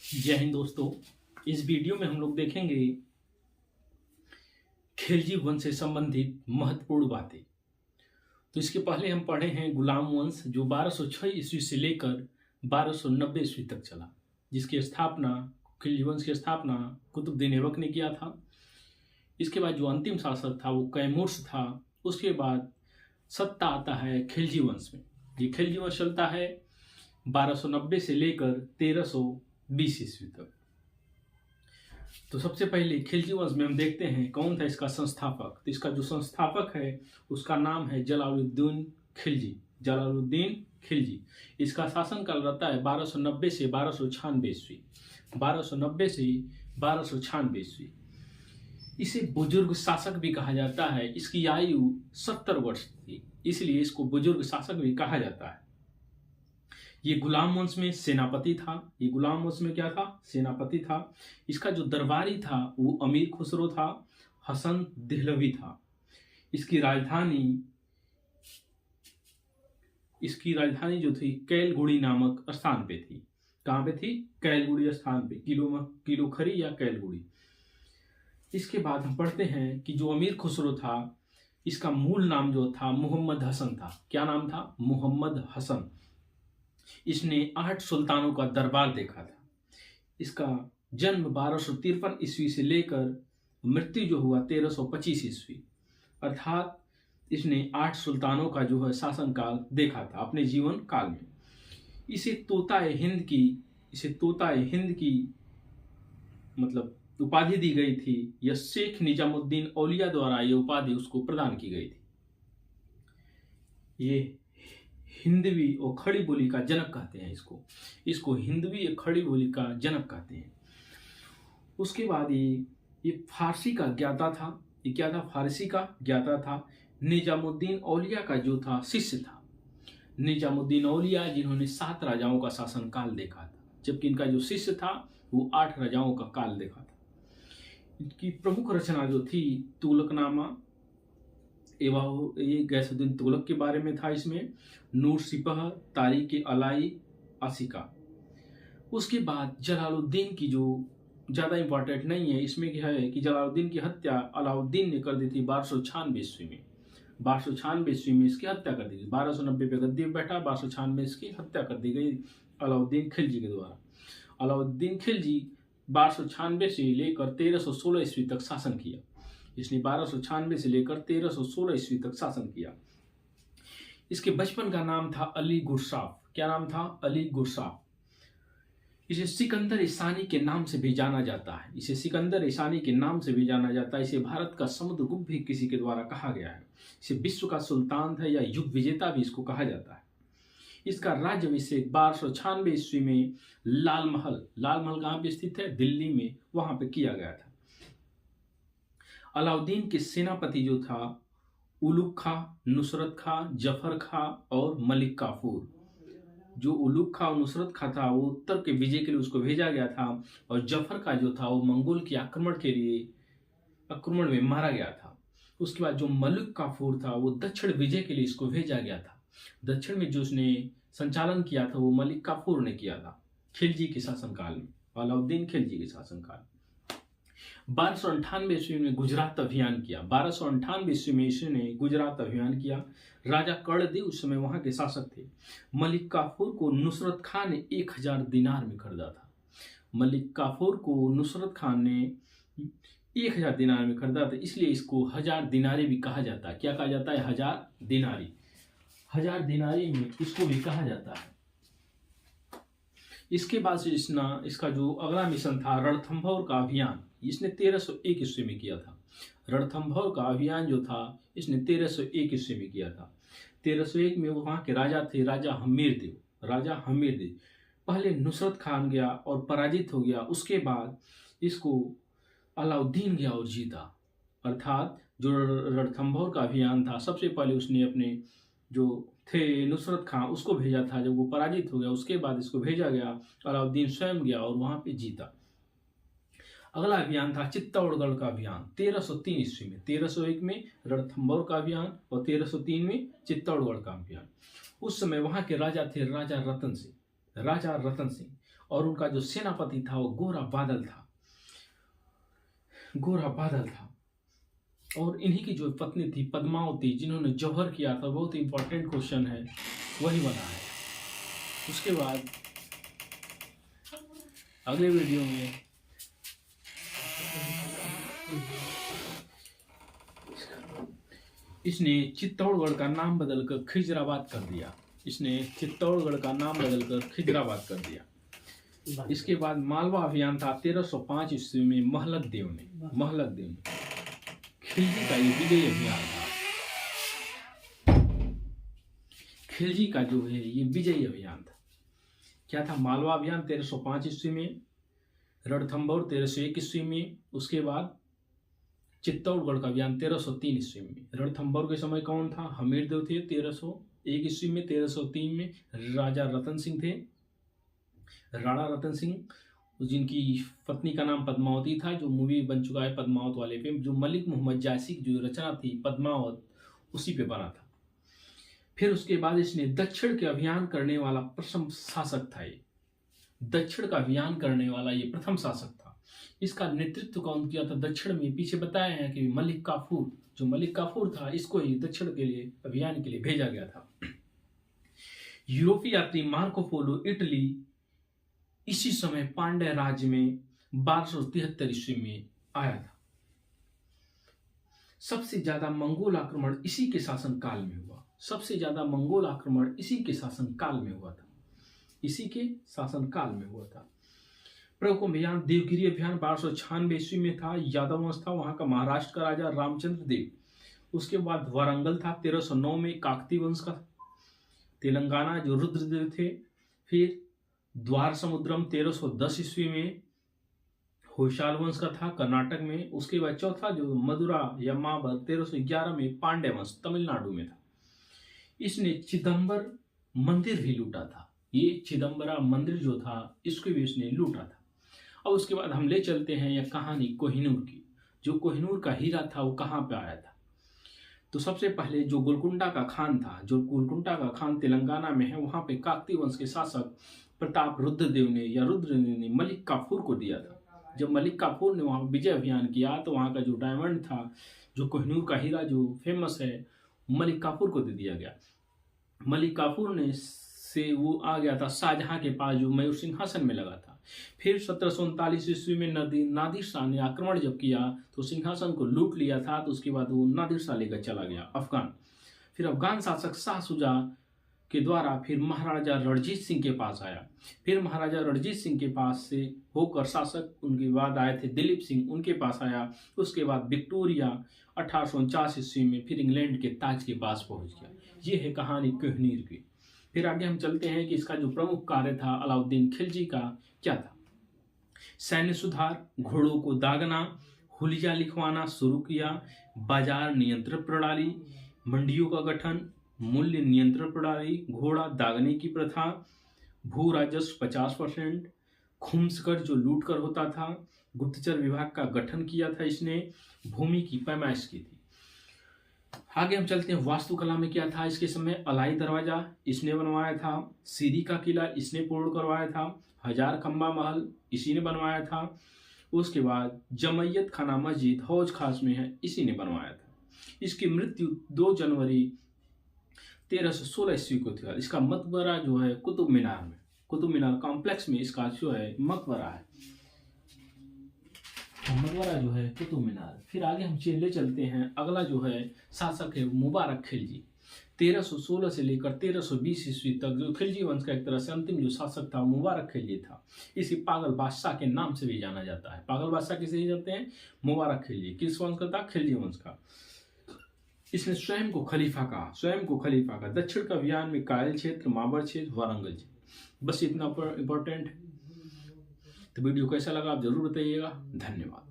जय हिंद दोस्तों। इस वीडियो में हम लोग देखेंगे खिलजी वंश से संबंधित महत्वपूर्ण बातें। तो इसके पहले हम पढ़े हैं गुलाम वंश, जो 1206 ईस्वी से लेकर 1290 ईस्वी तक चला, जिसकी स्थापना, खिलजी वंश की स्थापना कुतुबुद्दीन ऐबक ने किया था। इसके बाद जो अंतिम शासक था वो कैमूर्स था। उसके बाद सत्ता आता है खिलजी वंश में। ये खिलजी वंश चलता है 1290 से लेकर 1320 ईस्वी तक। तो सबसे पहले खिलजी वंश में हम देखते हैं कौन था इसका संस्थापक। तो इसका जो संस्थापक है उसका नाम है जलालुद्दीन खिलजी। जलालुद्दीन खिलजी। इसका शासनकाल रहता है 1290 से 1296 ईस्वी। 1290 से 1296 ईस्वी। इसे बुजुर्ग शासक भी कहा जाता है। इसकी आयु 70 वर्ष थी, इसलिए इसको बुजुर्ग शासक भी कहा जाता है। ये गुलाम वंश में सेनापति था। ये गुलाम वंश में क्या था? सेनापति था। इसका जो दरबारी था वो अमीर खुसरो था, हसन देहलवी था। इसकी राजधानी जो थी कैलगुड़ी नामक स्थान पे थी। कहाँ पे थी? कैलगुड़ी स्थान पे, किलोखरी या कैलगुड़ी। इसके बाद हम पढ़ते हैं कि जो अमीर खुसरो था, इसका मूल नाम जो था मोहम्मद हसन था। क्या नाम था? मोहम्मद हसन। इसने 8 सुल्तानों का दरबार देखा था। इसका जन्म 1253 ईस्वी से लेकर मृत्यु जो हुआ 1325 ईस्वी, अर्थात इसने 8 सुल्तानों का जो है शासनकाल देखा था अपने जीवन काल में। इसे तोताए हिंद की मतलब उपाधि दी गई थी। यह शेख निजामुद्दीन औलिया द्वारा यह उपाधि उसको प्रदान की गई थी। ये हिंदवी और खड़ी बोली का जनक कहते हैं इसको हिंदवी और खड़ी बोली का जनक कहते हैं। उसके बाद ये फारसी का ज्ञाता था। ये क्या था? फारसी का ज्ञाता था। निजामुद्दीन औलिया का जो था शिष्य था। निजामुद्दीन औलिया जिन्होंने 7 राजाओं का शासनकाल देखा था, जबकि इनका जो शिष्य था वो 8 राजाओं का काल देखा था। इनकी प्रमुख रचना जो थी तुगलकनामा, एवं ये गैसुद्दीन तुगलक के बारे में था। इसमें नूर सिपह, तारीख अलाई आशिका। उसके बाद जलालुद्दीन की जो ज़्यादा इंपॉर्टेंट नहीं है, इसमें क्या है कि जलालुद्दीन की हत्या अलाउद्दीन ने कर दी थी 1296 ईस्वी में। 1296 ईस्वी में इसकी हत्या कर दी गई। 1290 पे गद्दी में बैठा, 1296 इसकी हत्या कर दी गई अलाउद्दीन खिलजी के द्वारा। अलाउद्दीन खिलजी 1296 से लेकर 1316 ईस्वी तक शासन किया। इसने 1296 से लेकर 1316 ईस्वी तक शासन किया। इसके बचपन का नाम था अली गुरसाफ। क्या नाम था? अली गुरसाफ। इसे सिकंदर ईसानी के नाम से भी जाना जाता है। इसे भारत का समुद्रगुप्त भी किसी के द्वारा कहा गया है। इसे विश्व का सुल्तान था या युग विजेता भी इसको कहा जाता है। इसका राज्याभिषेक 1296 ईस्वी में लाल महल कहाँ पे स्थित है? दिल्ली में, वहां पे किया गया था। अलाउद्दीन के सेनापति जो था उलुग खां, नुसरत खां, जफर खां और मलिक काफूर। जो उलुग खां और नुसरत खां था वो उत्तर के विजय के लिए उसको भेजा गया था, और जफर का जो था वो मंगोल के आक्रमण में मारा गया था। उसके बाद जो मलिक काफूर था वो दक्षिण विजय के लिए इसको भेजा गया था। दक्षिण में जो उसने संचालन किया था वो मलिक काफूर ने किया था खिलजी के शासनकाल में, अलाउद्दीन खिलजी के शासनकाल। 1298 ईस्वी में गुजरात अभियान किया। 1298 ईस्वी में इसने गुजरात अभियान किया। राजा कर्णदेव उस समय वहां के शासक थे। मलिक काफूर को नुसरत खान ने 1000 दिनार में खरीदा था। मलिक काफूर को नुसरत खान ने 1000 दिनार में खरीदा था, इसलिए इसको 1000 दिनारी भी कहा जाता है। क्या कहा जाता है? 1000 दिनारी। 1000 दिनारी में इसको भी कहा जाता है। इसके बाद से इसका जो अगला मिशन था रणथंभौर का अभियान, इसने 1301 ईस्वी में किया था। रणथंभौर का अभियान जो था इसने 1301 ईस्वी में किया था। 1301 में वहां के राजा थे राजा हमीरदेव। पहले नुसरत खान गया और पराजित हो गया। उसके बाद इसको अलाउद्दीन गया और जीता। अर्थात जो रणथंभौर का अभियान था, सबसे पहले उसने अपने जो थे नुसरत खां उसको भेजा था। जब वो पराजित हो गया उसके बाद इसको भेजा गया, अलाउद्दीन स्वयं गया और वहां पे जीता। अगला अभियान था चित्तौड़गढ़ का अभियान 1303 ईस्वी में। 1301 में रणथंभौर का अभियान और 1303 में चित्तौड़गढ़ का अभियान। उस समय वहां के राजा थे राजा रतन सिंह। राजा रतन सिंह, और उनका जो सेनापति था वो गोरा बादल था, गोरा बादल था। और इन्हीं की जो पत्नी थी पद्मावती, जिन्होंने जौहर किया था, बहुत इंपॉर्टेंट क्वेश्चन है, वही बना है। उसके बाद अगले वीडियो में इसने चित्तौड़गढ़ का नाम बदलकर खिजराबाद कर दिया। इसने चित्तौड़गढ़ का नाम बदलकर खिजराबाद कर दिया। इसके बाद मालवा अभियान था 1305 ईस्वी में महलक देव ने खिलजी का ये विजय अभियान था। खिलजी का जो है ये विजय अभियान था। क्या था? मालवा अभियान 1305 ईस्वी में, रणथंभौर 1301 ईस्वी में, उसके बाद चित्तौड़गढ़ का अभियान 1303 ईस्वी में। रणथंभौर के समय कौन था? हमीरदेव थे 1301 ईस्वी में। 1303 में राजा रतन सिंह थे, राणा रतन सिंह, जिनकी पत्नी का नाम पद्मावती था, जो मूवी बन चुका है पद्मावत वाले पे, जो मलिक मोहम्मद जायसी की जो रचना थी पद्मावत, उसी पे बना था। फिर उसके बाद इसने दक्षिण के अभियान करने वाला प्रथम शासक था। ये दक्षिण का अभियान करने वाला ये प्रथम शासक था। इसका नेतृत्व कौन किया था दक्षिण में? पीछे बताया है कि मलिक काफूर, जो मलिक काफूर था, इसको ही दक्षिण के लिए अभियान के लिए भेजा गया था। यूरोपीय यात्री मार्को पोलो इटली इसी समय पांड्य राज्य में 1273 ईस्वी में आया था। सबसे ज्यादा मंगोल आक्रमण इसी के शासन काल में हुआ। सबसे ज्यादा मंगोल आक्रमण इसी के शासन काल में हुआ था। इसी के शासन काल में हुआ था। प्रमुख अभियान देवगिरी अभियान 1296 ईस्वी में था। यादव वंश था, वहां का महाराष्ट्र का राजा रामचंद्र देव। उसके बाद वारंगल था 1309 में, काकती वंश का। तेलंगाना जो रुद्रदेव थे। फिर द्वार समुद्रम 1310 ईस्वी में होयसाल वंश का था, कर्नाटक में। उसके बाद चौथा जो मदुरा या माबर 1311 में पांड्य वंश तमिलनाडु में था। इसने चिदम्बर मंदिर भी लूटा था। ये चिदम्बरा मंदिर जो था इसको भी इसने लूटा था। और उसके बाद हम ले चलते हैं यह कहानी कोहिनूर की। जो कोहिनूर का हीरा था वो कहाँ पे आया था? तो सबसे पहले जो गोलकुंडा का खान था, जो गोलकुंडा का खान तेलंगाना में है, वहां पे काकती वंश के शासक प्रताप रुद्रदेव ने मलिक काफूर को दिया था। जब मलिक काफूर ने वहां विजय अभियान किया तो वहां का जो डायमंड था, जो कोहिनूर का हीरा जो फेमस है, मलिक काफूर को दे दिया गया। मलिक काफूर ने से वो आ गया था शाहजहां के पास, जो मयूर सिंहासन में लगा था। फिर 1739 ईस्वी में नादिर शाह ने आक्रमण जब किया तो सिंहासन को लूट लिया था। तो उसके बाद वो नादिर शाह लेकर चला गया अफगान। फिर अफगान शासक शाह शुजा के द्वारा फिर महाराजा रणजीत सिंह के पास आया। फिर महाराजा रणजीत सिंह के पास से होकर शासक उनके बाद आए थे दिलीप सिंह, उनके पास आया। उसके बाद विक्टोरिया 1849 ईस्वी में फिर इंग्लैंड के ताज के पास पहुंच गया। ये है कहानी कोहिनूर की। फिर आगे हम चलते हैं कि इसका जो प्रमुख कार्य था अलाउद्दीन खिलजी का क्या था। सैन्य सुधार, घोड़ों को दागना, हुलिया लिखवाना शुरू किया, बाजार नियंत्रण प्रणाली, मंडियों का गठन, मूल्य नियंत्रण प्रणाली, घोड़ा दागने की प्रथा, भू राजस्व 50%, खुम्स कर जो लूट कर होता था, गुप्तचर विभाग का गठन किया था इसने, भूमि की पैमाइश की थी। आगे हम चलते हैं वास्तुकला में क्या था इसके समय। अलाई दरवाजा इसने बनवाया था, सीरी का किला इसने पूर्ण करवाया था, हजार खंबा महल इसी ने बनवाया था। उसके बाद जमैयत खाना मस्जिद हौज खास में है, इसी ने बनवाया था। इसकी मृत्यु 2 जनवरी 1316 ईस्वी को थी। इसका मकबरा जो है कुतुब मीनार में, कुतुब मीनार कॉम्प्लेक्स में इसका जो है मकबरा है, मकबरा जो है कुतुब मीनार। फिर आगे हम ले चलते हैं। अगला जो है शासक है मुबारक खिलजी। 1316 से लेकर 1320 ईस्वी तक जो खिलजी वंश का एक तरह से अंतिम जो शासक था मुबारक खिलजी था। इसे पागल बादशाह के नाम से भी जाना जाता है। पागल बादशाह किसे जाते हैं? मुबारक खिलजी। किस वंश का था? खिलजी वंश का। इसने स्वयं को खलीफा कहा। दक्षिण का अभियान में कायल क्षेत्र, माबर क्षेत्र, वारंगल क्षेत्र। बस इतना इंपॉर्टेंट। तो वीडियो कैसा लगा आप जरूर बताइएगा। धन्यवाद।